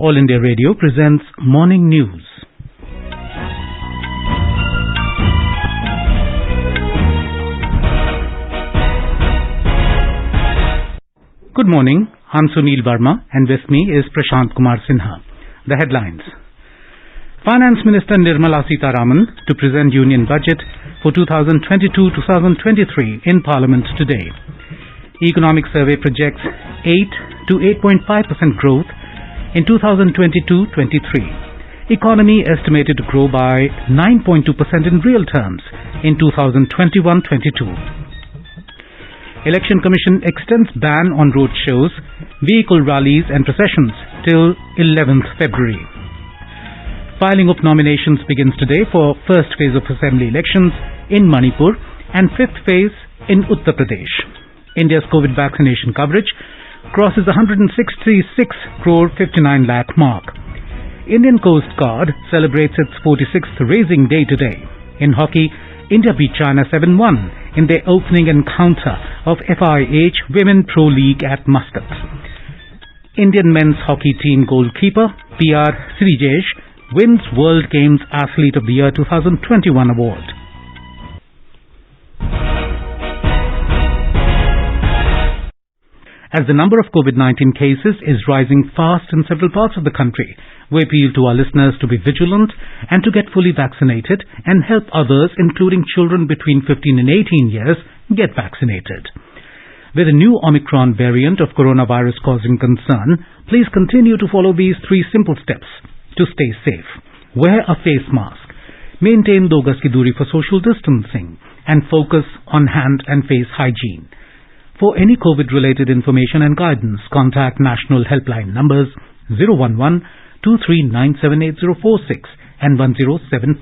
All India Radio presents Morning News. Good morning, I'm Sunil Verma and with me is Prashant Kumar Sinha. The headlines. Finance Minister Nirmala Sitharaman to present Union Budget for 2022-2023 in Parliament today. Economic Survey projects 8 to 8.5% growth in 2022-23. Economy estimated to grow by 9.2% in real terms in 2021-22. Election Commission extends ban on road shows, vehicle rallies and processions till 11th February. Filing of nominations begins today for first phase of assembly elections in Manipur and fifth phase in Uttar Pradesh. India's COVID vaccination coverage crosses 166 crore 59 lakh mark. Indian Coast Guard celebrates its 46th Raising Day today. In hockey, India beat China 7-1 in their opening encounter of FIH Women Pro League at Muscat. Indian men's hockey team goalkeeper PR Srijesh wins World Games Athlete of the Year 2021 award. As the number of COVID-19 cases is rising fast in several parts of the country, we appeal to our listeners to be vigilant and to get fully vaccinated and help others, including children between 15 and 18 years, get vaccinated. With a new Omicron variant of coronavirus causing concern, please continue to follow these 3 simple steps to stay safe. Wear a face mask, maintain 2 gaz ki duri for social distancing, and focus on hand and face hygiene. For any COVID-related information and guidance, contact national helpline numbers 011-23978046 and 1075.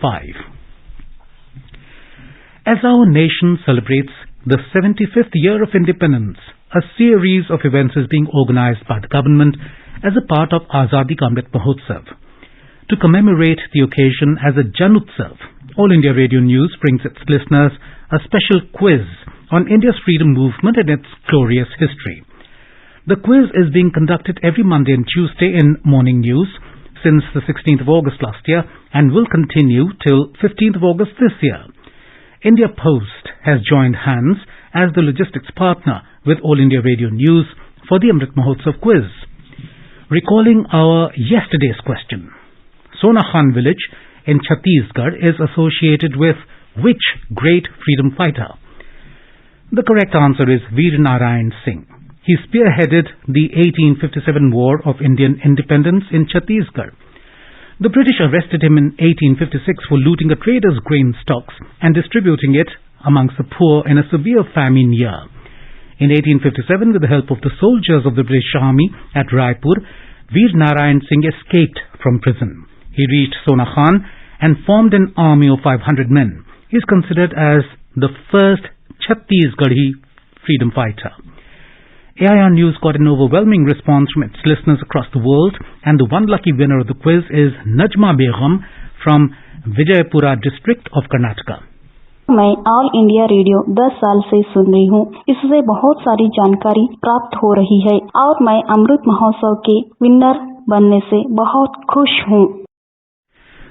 As our nation celebrates the 75th year of independence, a series of events is being organized by the government as a part of Azadi Ka Amrit Mahotsav. To commemorate the occasion as a Janutsav, All India Radio News brings its listeners a special quiz on India's freedom movement and its glorious history. The quiz is being conducted every Monday and Tuesday in Morning News since the 16th of August last year and will continue till 15th of August this year. India Post has joined hands as the logistics partner with All India Radio News for the Amrit Mahotsav quiz. Recalling our yesterday's question, Sonakhan village in Chhattisgarh is associated with which great freedom fighter? The correct answer is Veer Narayan Singh. He spearheaded the 1857 War of Indian Independence in Chhattisgarh. The British arrested him in 1856 for looting a trader's grain stocks and distributing it amongst the poor in a severe famine year. In 1857, with the help of the soldiers of the British Army at Raipur, Veer Narayan Singh escaped from prison. He reached Sonakhan and formed an army of 500 men. He is considered as the first Chhattisgarhi freedom fighter. AIR News got an overwhelming response from its listeners across the world, and the one lucky winner of the quiz is Najma Begum from Vijaypura district of Karnataka. मैं all India radio 10 साल से सुन रही हूँ। इससे बहुत सारी जानकारी प्राप्त हो रही है और मैं अमृत महोत्सव के विनर बनने से बहुत खुश हूँ।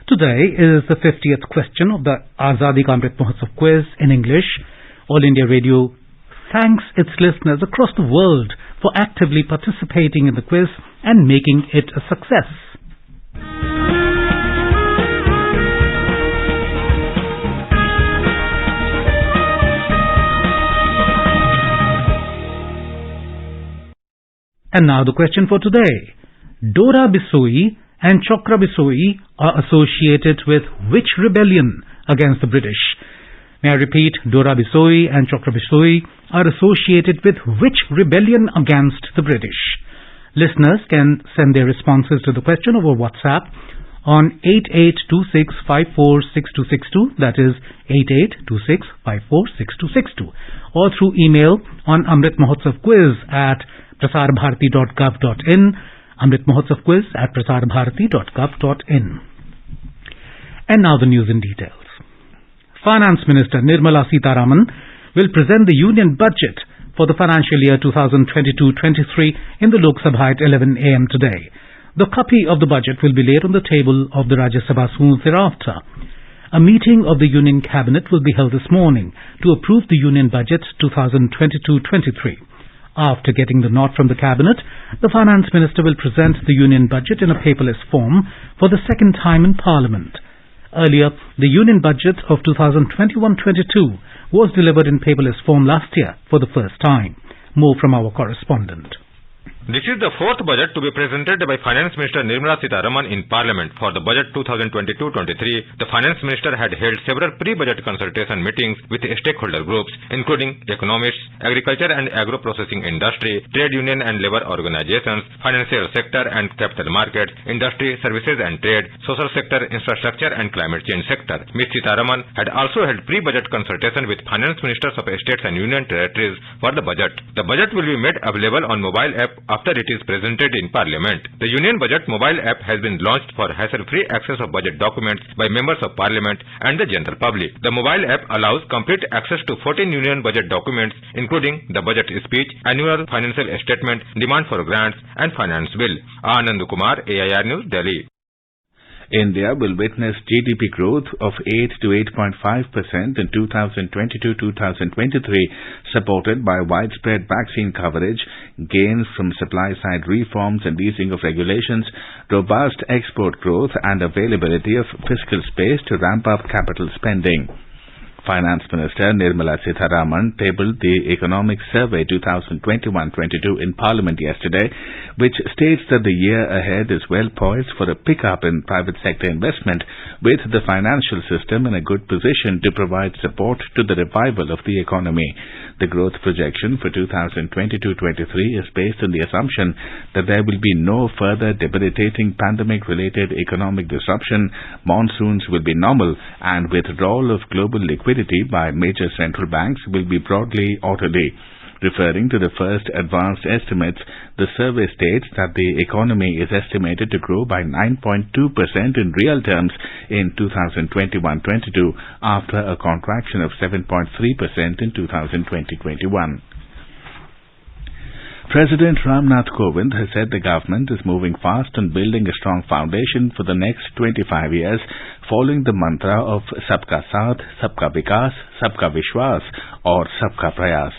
Today is the 50th question of the Azadi Ka Amrit Mahotsav quiz in English. All India Radio thanks its listeners across the world for actively participating in the quiz and making it a success. And now the question for today. Dora Bisoi and Chokra Bisoi are associated with which rebellion against the British? May I repeat, Dora Bisoi and Chokra Bisoi are associated with which rebellion against the British? Listeners can send their responses to the question over WhatsApp on 8826546262, that is 8826546262, or through email on amritmahotsavquiz@prasarbharati.gov.in, amritmahotsavquiz@prasarbharati.gov.in. And now the news in details. Finance Minister Nirmala Sitharaman will present the Union Budget for the financial year 2022-23 in the Lok Sabha at 11 a.m. today. The copy of the budget will be laid on the table of the Rajya Sabha soon thereafter. A meeting of the Union Cabinet will be held this morning to approve the Union Budget 2022-23. After getting the nod from the Cabinet, the Finance Minister will present the Union Budget in a paperless form for the second time in Parliament. Earlier, the Union Budget of 2021-22 was delivered in paperless form last year for the first time. More from our correspondent. This is the fourth budget to be presented by Finance Minister Nirmala Sitharaman in Parliament. For the budget 2022-23, the Finance Minister had held several pre-budget consultation meetings with stakeholder groups, including economists, agriculture and agro-processing industry, trade union and labor organizations, financial sector and capital markets, industry, services and trade, social sector, infrastructure and climate change sector. Ms. Sitharaman had also held pre-budget consultation with Finance Ministers of states and union territories for the budget. The budget will be made available on mobile app after it is presented in Parliament. The Union Budget mobile app has been launched for hassle-free access of budget documents by members of Parliament and the general public. The mobile app allows complete access to 14 Union Budget documents, including the budget speech, annual financial statement, demand for grants, and finance bill. Anand Kumar, AIR News, Delhi. India will witness GDP growth of 8 to 8.5% in 2022-2023, supported by widespread vaccine coverage, gains from supply-side reforms and easing of regulations, robust export growth and availability of fiscal space to ramp up capital spending. Finance Minister Nirmala Sitharaman tabled the Economic Survey 2021-22 in Parliament yesterday, which states that the year ahead is well poised for a pickup in private sector investment, with the financial system in a good position to provide support to the revival of the economy. The growth projection for 2022-23 is based on the assumption that there will be no further debilitating pandemic-related economic disruption, monsoons will be normal, and withdrawal of global liquidity by major central banks will be broadly orderly. Referring to the first advanced estimates, the survey states that the economy is estimated to grow by 9.2% in real terms in 2021-22 after a contraction of 7.3% in 2020-21. President Ramnath Kovind has said the government is moving fast on building a strong foundation for the next 25 years, following the mantra of Sabka Saath, Sabka Vikas, Sabka Vishwas और Sabka Prayas.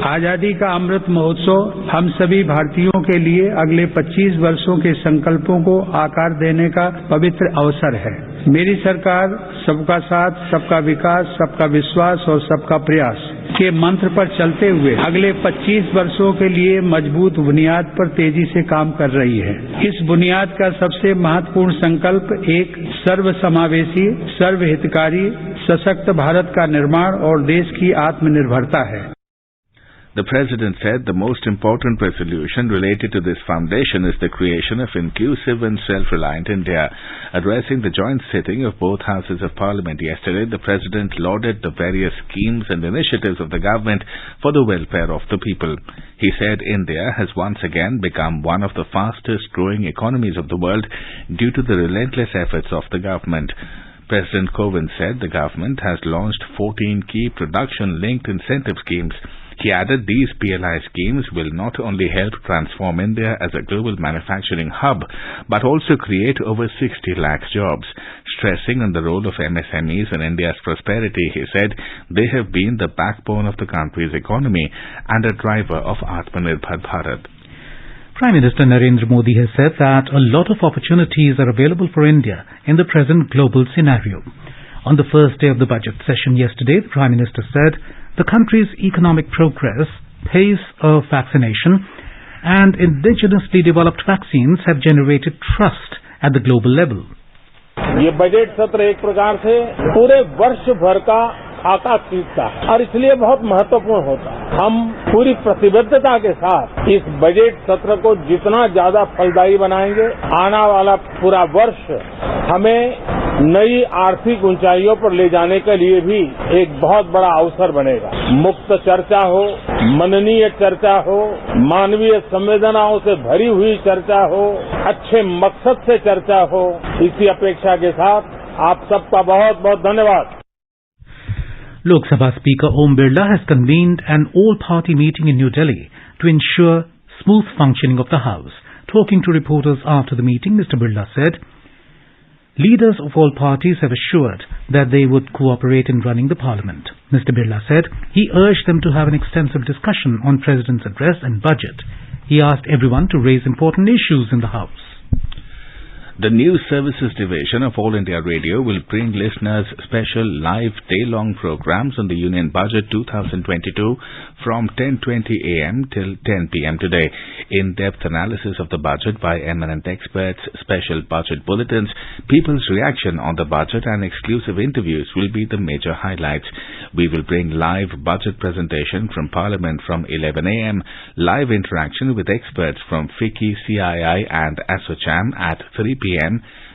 आजादी का अमृत महोत्सव हम सभी भारतीयों के लिए अगले 25 वर्षों के संकल्पों को आकार देने का पवित्र अवसर है। मेरी सरकार सबका साथ, सबका विकास, सबका विश्वास और सबका प्रयास के मंत्र पर चलते हुए अगले 25 वर्षों के लिए मजबूत बुनियाद पर तेजी से काम कर रही है। इस बुनियाद का सबसे महत्वपूर्ण संकल्प एक सर्वसमावेशी, सर्वहितकारी, सशक्त भारत का निर्माण और देश की आत्मनिर्भरता है। The President said the most important resolution related to this foundation is the creation of inclusive and self-reliant India. Addressing the joint sitting of both houses of Parliament yesterday, the President lauded the various schemes and initiatives of the government for the welfare of the people. He said India has once again become one of the fastest growing economies of the world due to the relentless efforts of the government. President Kovind said the government has launched 14 key production-linked incentive schemes. He added these PLI schemes will not only help transform India as a global manufacturing hub, but also create over 60 lakh jobs. Stressing on the role of MSMEs in India's prosperity, he said they have been the backbone of the country's economy and a driver of Atmanirbhar Bharat. Prime Minister Narendra Modi has said that a lot of opportunities are available for India in the present global scenario. On the first day of the budget session yesterday, the Prime Minister said the country's economic progress, pace of vaccination, and indigenously developed vaccines have generated trust at the global level. ये budget सत्र एक प्रकार से पूरे वर्ष भर का खाका खींचता है और इसलिए बहुत महत्वपूर्ण होता है। हम पूरी प्रतिबद्धता के साथ इस बजट सत्र को जितना ज्यादा फलदायी बनाएंगे, आने वाला पूरा वर्ष हमें नई आर्थिक ऊंचाइयों पर ले जाने के लिए भी एक बहुत बड़ा अवसर बनेगा। मुक्त चर्चा हो, मननीय चर्चा हो, मानवीय संवेदनाओं से भरी हुई चर्चा हो, अच्छे मकसद से चर्चा हो, इसी अपेक्षा के साथ आप सबका बहुत बहुत धन्यवाद। Lok Sabha Speaker Om Birla has convened an all-party meeting in New Delhi to ensure smooth functioning of the House. Talking to reporters after the meeting, Mr. Birla said, leaders of all parties have assured that they would cooperate in running the parliament. Mr. Birla said he urged them to have an extensive discussion on President's address and budget. He asked everyone to raise important issues in the House. The News Services Division of All India Radio will bring listeners special live day-long programs on the Union Budget 2022 from 10:20 a.m. till 10 p.m. today. In-depth analysis of the budget by eminent experts, special budget bulletins, people's reaction on the budget and exclusive interviews will be the major highlights. We will bring live budget presentation from Parliament from 11 a.m., live interaction with experts from FICCI, CII and ASSOCHAM at 3 p.m.,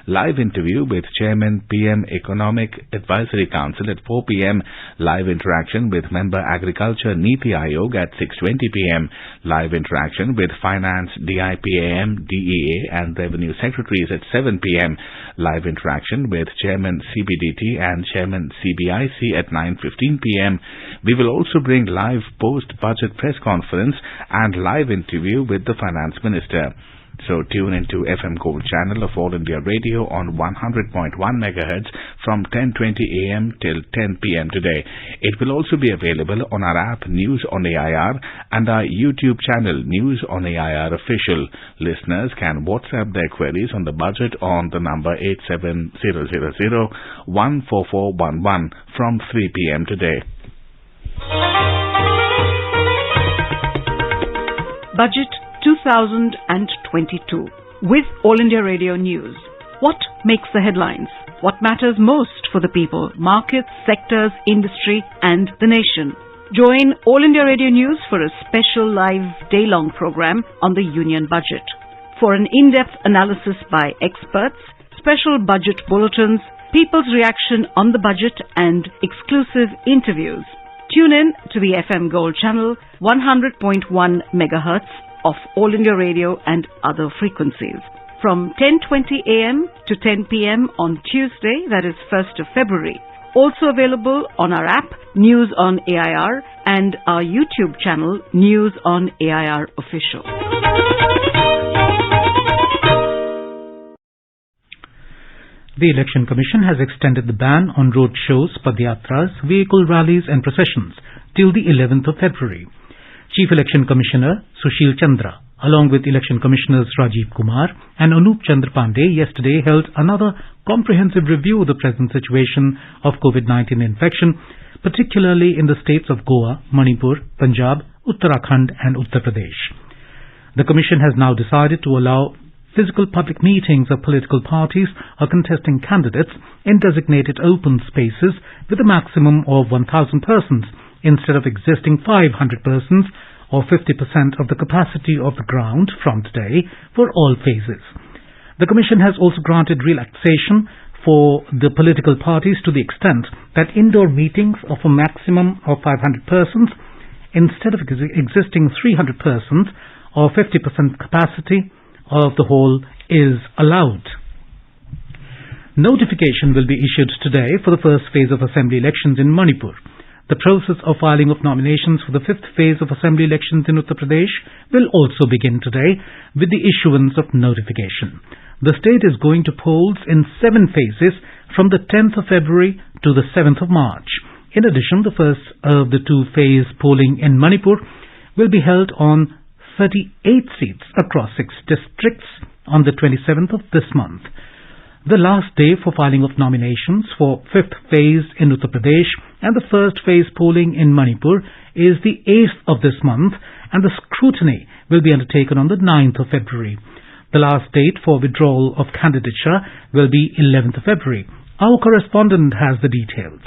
live interview with Chairman PM Economic Advisory Council at 4 p.m., live interaction with Member Agriculture Niti Aayog at 6:20 p.m., live interaction with Finance, DIPAM, DEA and Revenue Secretaries at 7 p.m., live interaction with Chairman CBDT and Chairman CBIC at 9:15 p.m. We will also bring live post-budget press conference and live interview with the Finance Minister. So tune into FM Gold channel of All India Radio on 100.1 MHz from 10:20 a.m. till 10 p.m. today. It will also be available on our app News on AIR and our YouTube channel News on AIR Official. Listeners can WhatsApp their queries on the budget on the number 87000 14411 from 3 p.m. today. Budget 2022 with All India Radio News. What makes the headlines? What matters most for the people, markets, sectors, industry and the nation? Join All India Radio News for a special live day-long program on the Union Budget. For an in-depth analysis by experts, special budget bulletins, people's reaction on the budget and exclusive interviews. Tune in to the FM Gold channel 100.1 MHz of All India Radio and other frequencies from 10:20 a.m. to 10 p.m. on Tuesday, that is 1st of February. Also available on our app News on AIR and our YouTube channel News on AIR Official. The Election Commission has extended the ban on road shows, padyatras, vehicle rallies and processions till the 11th of February. Chief Election Commissioner Sushil Chandra, along with Election Commissioners Rajiv Kumar and Anup Chandra Pandey, yesterday held another comprehensive review of the present situation of COVID-19 infection, particularly in the states of Goa, Manipur, Punjab, Uttarakhand and Uttar Pradesh. The Commission has now decided to allow physical public meetings of political parties or contesting candidates in designated open spaces with a maximum of 1,000 persons instead of existing 500 persons or 50% of the capacity of the ground from today for all phases. The Commission has also granted relaxation for the political parties to the extent that indoor meetings of a maximum of 500 persons instead of existing 300 persons or 50% capacity of the whole is allowed. Notification will be issued today for the first phase of assembly elections in Manipur. The process of filing of nominations for the fifth phase of assembly elections in Uttar Pradesh will also begin today with the issuance of notification. The state is going to polls in 7 phases from the 10th of February to the 7th of March. In addition, the first of the 2-phase polling in Manipur will be held on 38 seats across 6 districts on the 27th of this month. The last day for filing of nominations for 5th phase in Uttar Pradesh and the first phase polling in Manipur is the 8th of this month, and the scrutiny will be undertaken on the 9th of February. The last date for withdrawal of candidature will be 11th of February. Our correspondent has the details.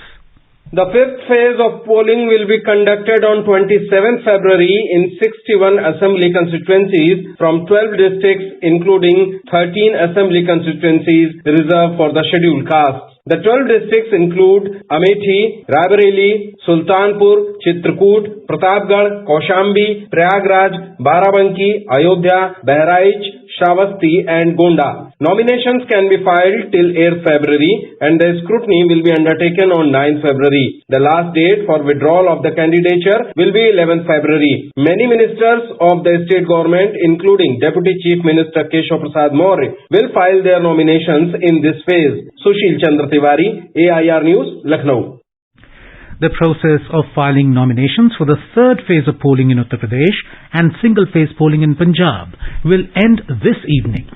The 5th phase of polling will be conducted on 27th February in 61 assembly constituencies from 12 districts, including 13 assembly constituencies reserved for the scheduled castes. The 12 districts include Amethi, Raebareli, Sultanpur, Chitrakoot, Pratapgarh, Kaushambi, Prayagraj, Barabanki, Ayodhya, Bahraich, Shravasti and Gonda. Nominations can be filed till 8th February and the scrutiny will be undertaken on 9th February. The last date for withdrawal of the candidature will be 11th February. Many ministers of the state government, including Deputy Chief Minister Keshav Prasad Maurya, will file their nominations in this phase. Sushil Chandra Tiwari, AIR News, Lucknow. The process of filing nominations for the third phase of polling in Uttar Pradesh and single-phase polling in Punjab will end this evening.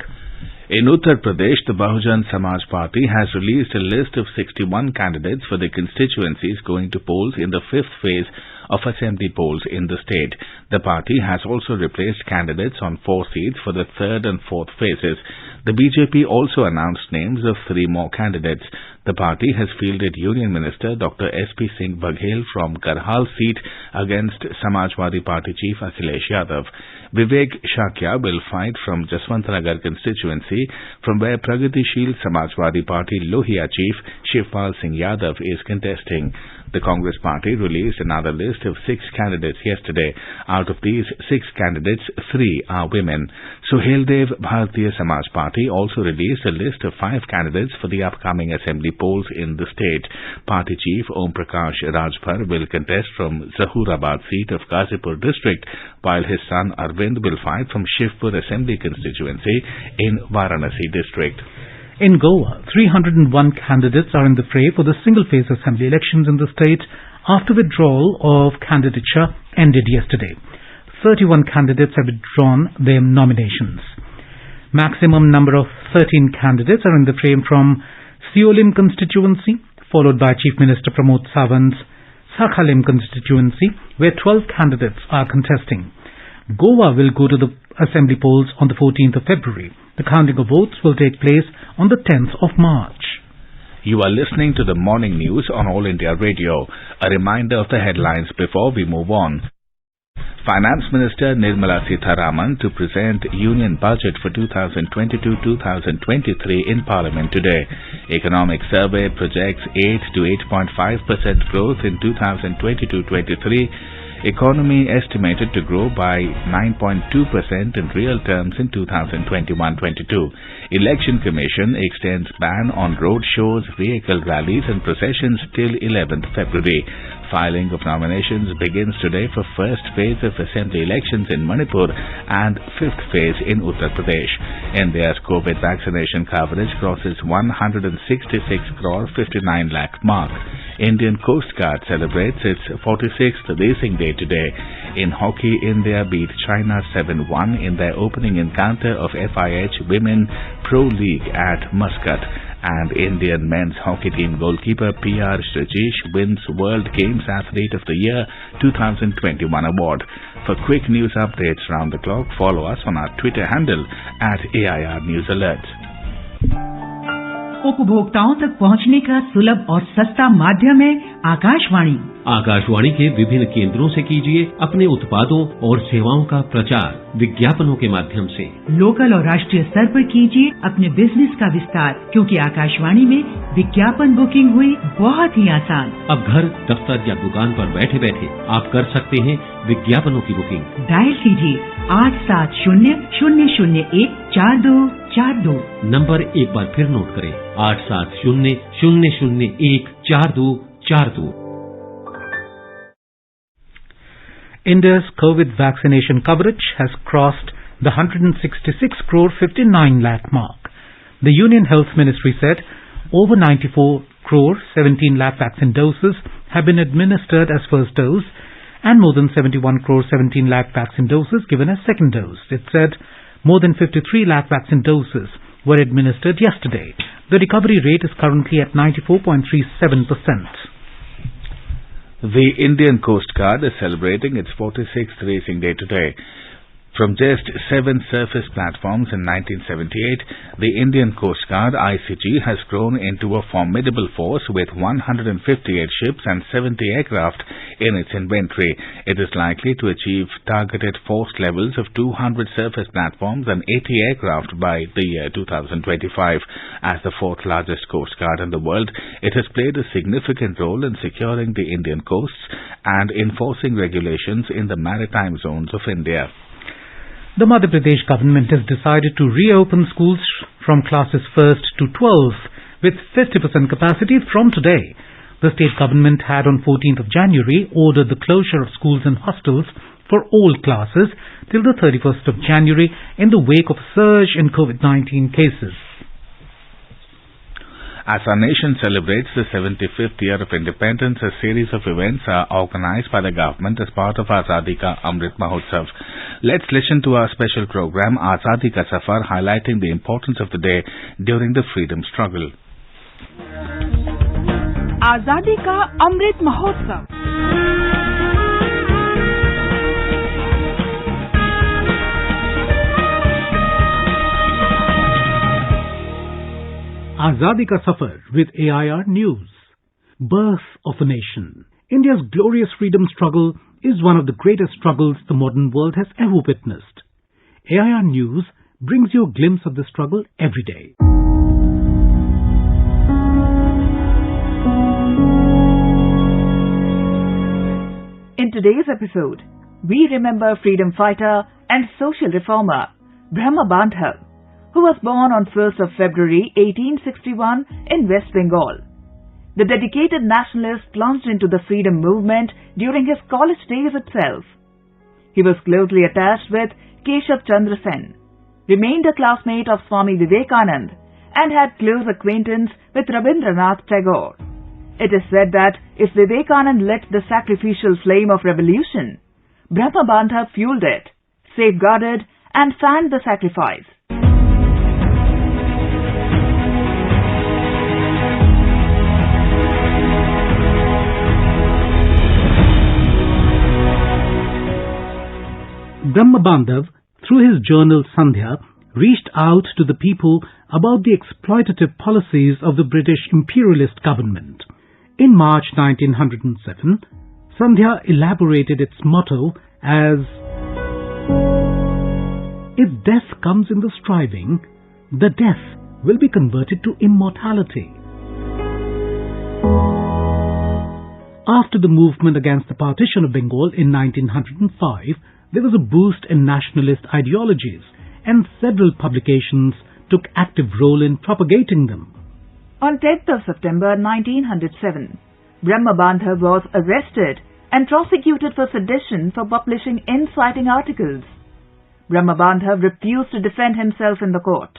In Uttar Pradesh, the Bahujan Samaj Party has released a list of 61 candidates for the constituencies going to polls in the fifth phase of assembly polls in the state. The party has also replaced candidates on 4 seats for the third and fourth phases. The BJP also announced names of 3 more candidates. The party has fielded Union Minister Dr. S.P. Singh Baghel from Karhal seat against Samajwadi Party Chief Akhilesh Yadav. Vivek Shakya will fight from Jaswantnagar constituency, from where Pragatishil Samajwadi Party Lohia Chief Shivpal Singh Yadav is contesting. The Congress Party released another list of 6 candidates yesterday. Out of these 6 candidates, 3 are women. Suheldev Bharatiya Samaj Party also released a list of 5 candidates for the upcoming assembly polls in the state. Party Chief Om Prakash Rajbhar will contest from Zahurabad seat of Ghazipur district, while his son Arvind will fight from Shivpur Assembly constituency in Varanasi district. In Goa, 301 candidates are in the fray for the single-phase assembly elections in the state after withdrawal of candidature ended yesterday. 31 candidates have withdrawn their nominations. Maximum number of 13 candidates are in the frame from Siolim constituency, followed by Chief Minister Pramod Sawant's Sakhalem constituency, where 12 candidates are contesting. Goa will go to the assembly polls on the 14th of February. The counting of votes will take place on the 10th of March. You are listening to the morning news on All India Radio. A reminder of the headlines before we move on. Finance Minister Nirmala Sitharaman to present Union Budget for 2022-2023 in Parliament today. Economic Survey projects 8 to 8.5% growth in 2022-23. Economy estimated to grow by 9.2% in real terms in 2021-22. Election Commission extends ban on road shows, vehicle rallies and processions till 11th February. Filing of nominations begins today for first phase of assembly elections in Manipur and fifth phase in Uttar Pradesh. India's COVID vaccination coverage crosses 166 crore 59 lakh mark. Indian Coast Guard celebrates its 46th racing day today. In hockey, India beat China 7-1 in their opening encounter of FIH Women Pro League at Muscat. And Indian men's hockey team goalkeeper P.R. Srijesh wins World Games Athlete of the Year 2021 award. For quick news updates round the clock, follow us on our Twitter handle @AIR News Alerts. उपभोक्ताओं तक पहुंचने का सुलभ और सस्ता माध्यम है आकाशवाणी। आकाशवाणी के विभिन्न केंद्रों से कीजिए अपने उत्पादों और सेवाओं का प्रचार विज्ञापनों के माध्यम से। लोकल और राष्ट्रीय स्तर पर कीजिए अपने बिजनेस का विस्तार, क्योंकि आकाशवाणी में विज्ञापन बुकिंग हुई बहुत ही आसान। अब घर, दफ्तर या दुकान पर बैठे बैठे आप कर सकते हैं विज्ञापनों की बुकिंग। डायल कीजिए 870-001-4242। नंबर एक बार फिर नोट करें, 870-001-4242। India's COVID vaccination coverage has crossed the 166 crore 59 lakh mark. The Union Health Ministry said over 94 crore 17 lakh vaccine doses have been administered as first dose and more than 71 crore 17 lakh vaccine doses given as second dose. It said more than 53 lakh vaccine doses were administered yesterday. The recovery rate is currently at 94.37%. The Indian Coast Guard is celebrating its 46th racing day today. From just 7 surface platforms in 1978, the Indian Coast Guard ICG has grown into a formidable force with 158 ships and 70 aircraft in its inventory. It is likely to achieve targeted force levels of 200 surface platforms and 80 aircraft by the year 2025. As the 4th largest Coast Guard in the world, it has played a significant role in securing the Indian coasts and enforcing regulations in the maritime zones of India. The Madhya Pradesh government has decided to reopen schools from classes 1st to 12th with 50% capacity from today. The state government had on 14th of January ordered the closure of schools and hostels for all classes till the 31st of January in the wake of a surge in COVID-19 cases. As our nation celebrates the 75th year of independence, a series of events are organized by the government as part of Azadi Ka Amrit Mahotsav. Let's listen to our special program, Azadi Ka Safar, highlighting the importance of the day during the freedom struggle. Azadi Ka Amrit Mahotsav. Azadi Ka Safar with AIR News. Birth of a nation. India's glorious freedom struggle is one of the greatest struggles the modern world has ever witnessed. AIR News brings you a glimpse of the struggle every day. In today's episode, we remember freedom fighter and social reformer Brahma Bandhav, who was born on 1st of February 1861 in West Bengal. The dedicated nationalist plunged into the freedom movement during his college days itself. He was closely attached with Keshav Chandra Sen, remained a classmate of Swami Vivekanand, and had close acquaintance with Rabindranath Tagore. It is said that if Vivekanand lit the sacrificial flame of revolution, Brahma Bandhav fueled it, safeguarded and fanned the sacrifice. Brahma Bandhav, through his journal Sandhya, reached out to the people about the exploitative policies of the British imperialist government. In March 1907, Sandhya elaborated its motto as, "If death comes in the striving, the death will be converted to immortality." After the movement against the partition of Bengal in 1905, there was a boost in nationalist ideologies, and several publications took active role in propagating them. On 10th of September 1907, Brahma Bandhav was arrested and prosecuted for sedition for publishing inciting articles. Brahma Bandhav refused to defend himself in the court,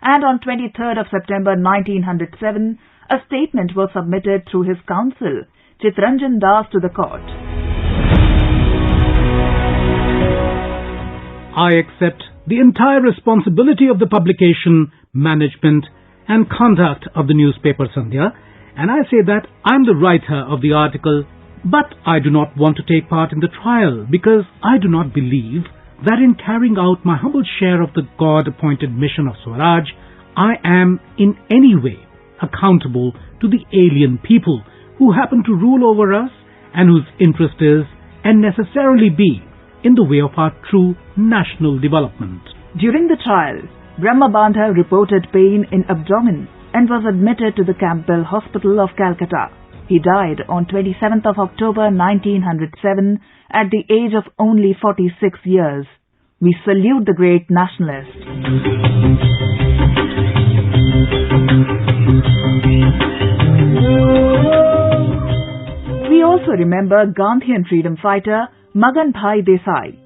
and on 23rd of September 1907, a statement was submitted through his counsel, Chitranjan Das, to the court. I accept the entire responsibility of the publication, management and conduct of the newspaper Sandhya, and I say that I am the writer of the article, but I do not want to take part in the trial because I do not believe that in carrying out my humble share of the God-appointed mission of Swaraj, I am in any way accountable to the alien people who happen to rule over us and whose interest is and necessarily be in the way of our true national development. During the trial, Brahma Bandhav reported pain in abdomen and was admitted to the Campbell Hospital of Calcutta. He died on 27th of October 1907 at the age of only 46 years. We salute the great nationalist. We also remember Gandhian freedom fighter Magan Bhai Desai,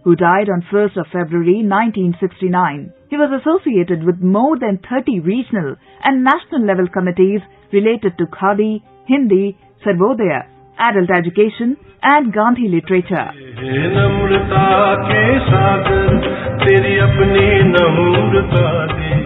who died on 1st of February 1969. He was associated with more than 30 regional and national level committees related to Khadi, Hindi, Sarvodaya, adult education and Gandhi literature.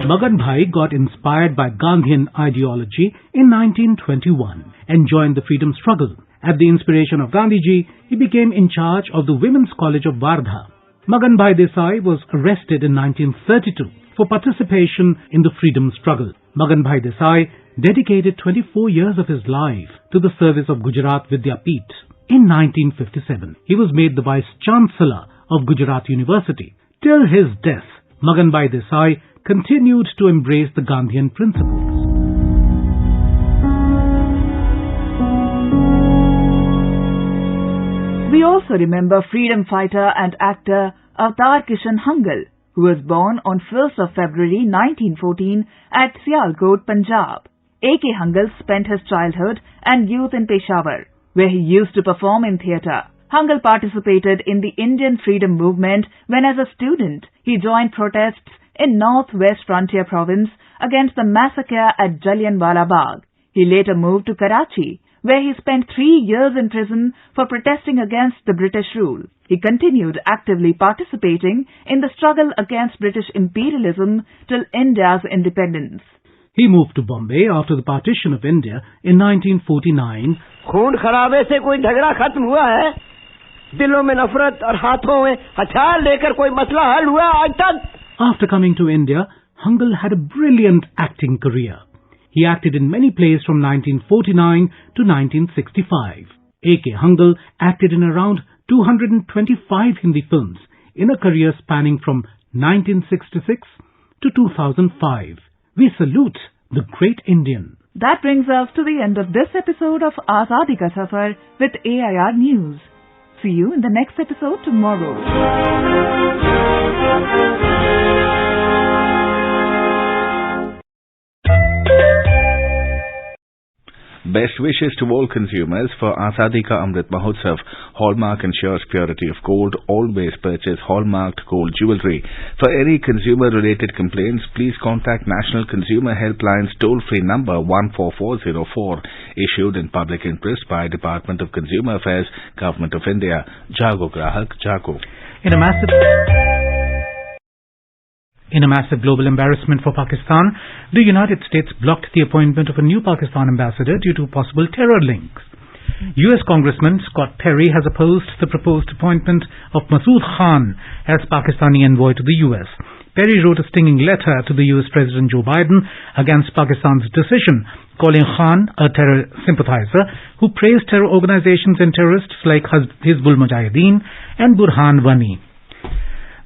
Magan Bhai got inspired by Gandhian ideology in 1921 and joined the freedom struggle. At the inspiration of Gandhiji, he became in charge of the Women's College of Wardha. Magan Bhai Desai was arrested in 1932 for participation in the freedom struggle. Magan Bhai Desai dedicated 24 years of his life to the service of Gujarat Vidyapeeth. In 1957, he was made the Vice-Chancellor of Gujarat University. Till his death, Magan Bhai Desai continued to embrace the Gandhian principles. We also remember freedom fighter and actor Avtar Kishan Hangal, who was born on 1st of February 1914 at Sialkot, Punjab. A.K. Hangal spent his childhood and youth in Peshawar, where he used to perform in theatre. Hangal participated in the Indian freedom movement when as a student he joined protests in North-West Frontier Province against the massacre at Jallianwala Bagh. He later moved to Karachi, where he spent 3 years in prison for protesting against the British rule. He continued actively participating in the struggle against British imperialism till India's independence. He moved to Bombay after the partition of India in 1949. खून खराबे से कोई झगड़ा खत्म हुआ है? दिलों में नफरत और हाथों में हथियार लेकर कोई मसला हल हुआ आज तक? After coming to India, Hangal had a brilliant acting career. He acted in many plays from 1949 to 1965. A.K. Hangal acted in around 225 Hindi films in a career spanning from 1966 to 2005. We salute the great Indian. That brings us to the end of this episode of Azadi Ka Safar with AIR News. See you in the next episode tomorrow. Best wishes to all consumers for Azadi Ka Amrit Mahotsav. Hallmark ensures purity of gold. Always purchase hallmarked gold jewellery. For any consumer-related complaints, please contact National Consumer Helpline's toll-free number 14404, issued in public interest by Department of Consumer Affairs, Government of India. Jago Grahak, Jago. In a massive global embarrassment for Pakistan, the United States blocked the appointment of a new Pakistan ambassador due to possible terror links. U.S. Congressman Scott Perry has opposed the proposed appointment of Masood Khan as Pakistani envoy to the U.S. Perry wrote a stinging letter to the U.S. President Joe Biden against Pakistan's decision, calling Khan a terror sympathizer who praised terror organizations and terrorists like Hizbul Mujahideen and Burhan Wani.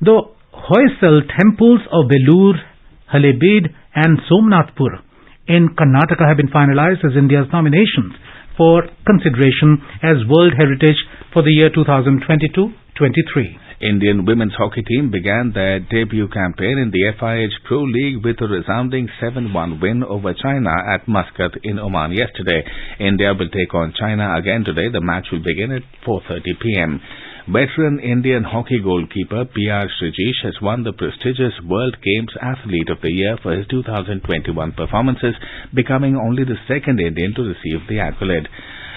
The Hoysal temples of Belur, Halebid and Somnathpur in Karnataka have been finalized as India's nominations for consideration as World Heritage for the year 2022-23. Indian women's hockey team began their debut campaign in the FIH Pro League with a resounding 7-1 win over China at Muscat in Oman yesterday. India will take on China again today. The match will begin at 4:30 p.m. Veteran Indian hockey goalkeeper P.R. Srijesh has won the prestigious World Games Athlete of the Year for his 2021 performances, becoming only the second Indian to receive the accolade.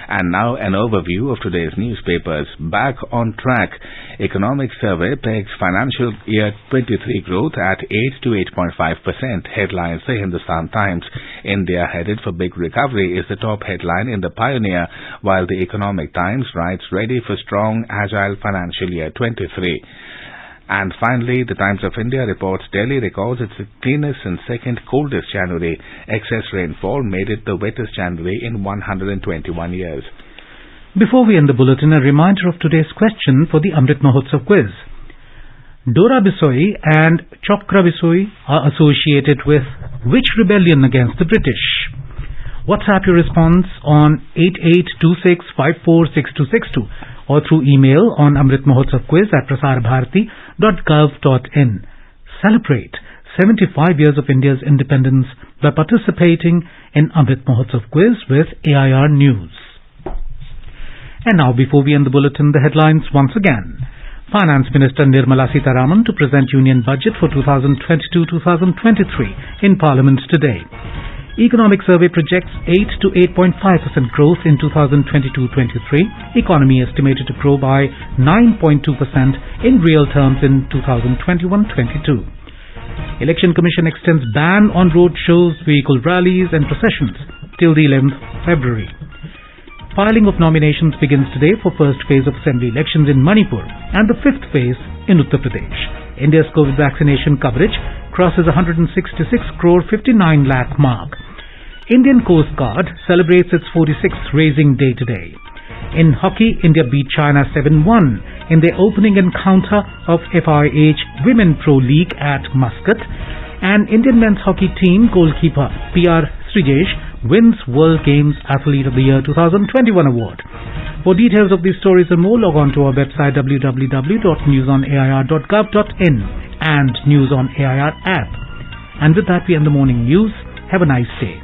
And now an overview of today's newspapers. Back on track. Economic survey pegs financial year 23 growth at 8 to 8.5%. Headlines the Hindustan Times. India headed for big recovery is the top headline in the Pioneer, while the Economic Times writes ready for strong, agile financial year 23. And finally, the Times of India reports Delhi records its cleanest and second coldest January. Excess rainfall made it the wettest January in 121 years. Before we end the bulletin, a reminder of today's question for the Amrit Mahotsav quiz. Dora Bisoi and Chokra Bisoi are associated with which rebellion against the British? WhatsApp your response on 8826546262 or through email on amritmahotsavquiz@prasarbharati.gov.in. Celebrate 75 years of India's independence by participating in Amrit Mahotsav quiz with AIR News. And now, before we end the bulletin, the headlines once again. Finance Minister Nirmala Sitharaman to present Union Budget for 2022-2023 in Parliament today. Economic Survey projects 8 to 8.5% growth in 2022-23. Economy estimated to grow by 9.2% in real terms in 2021-22. Election Commission extends ban on road shows, vehicle rallies and processions till the 11th February. Filing of nominations begins today for first phase of assembly elections in Manipur and the fifth phase in Uttar Pradesh. India's COVID vaccination coverage crosses 166 crore 59 lakh mark. Indian Coast Guard celebrates its 46th Raising Day today. In hockey, India beat China 7-1 in their opening encounter of FIH Women Pro League at Muscat. And Indian men's hockey team goalkeeper P.R. Srijesh wins World Games Athlete of the Year 2021 award. For details of these stories and more, log on to our website www.newsonair.gov.in and News on AIR app. And with that, we end the morning news. Have a nice day.